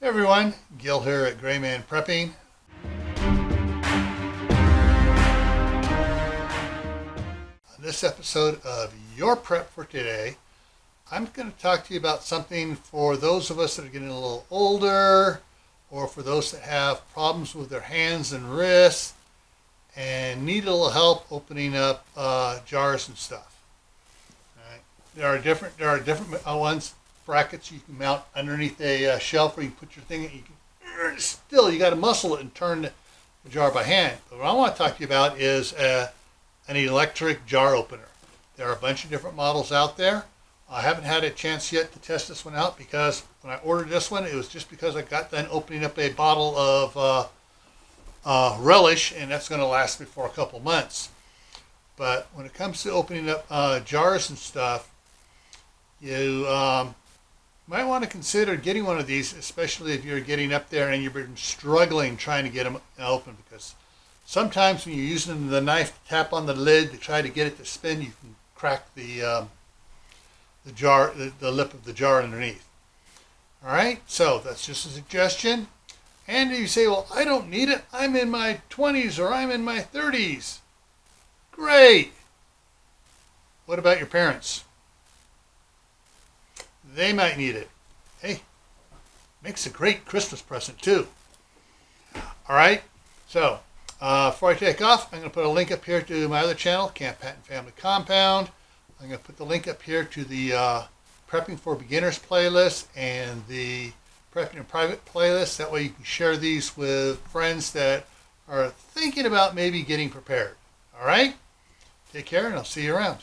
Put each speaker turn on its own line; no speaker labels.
Hey everyone, Gil here at graymanprepping. On this episode of Your Prep for Today, I'm going to talk to you about something for those of us that are getting a little older, or for those that have problems with their hands and wrists and need a little help opening up jars and stuff. All right. There are different ones, brackets you can mount underneath a shelf where you can put your thing in. You got to muscle it and turn the jar by hand. But what I want to talk to you about is an electric jar opener. There are a bunch of different models out there. I haven't had a chance yet to test this one out because when I ordered this one, it was just because I got done opening up a bottle of relish, and that's going to last me for a couple months. But when it comes to opening up jars and stuff, you might want to consider getting one of these, especially if you're getting up there and you've been struggling trying to get them open, because sometimes when you're using the knife to tap on the lid to try to get it to spin, you can crack the jar, the lip of the jar underneath. All right, so that's just a suggestion. And if you say, well, I don't need it, I'm in my 20s or I'm in my 30s. Great. What about your parents? They might need it. Hey, makes a great Christmas present too. All right, so before I take off, I'm going to put a link up here to my other channel, Camp Patton Family Compound. I'm going to put the link up here to the Prepping for Beginners playlist and the Prepping in Private playlist. That way you can share these with friends that are thinking about maybe getting prepared. All right, take care and I'll see you around.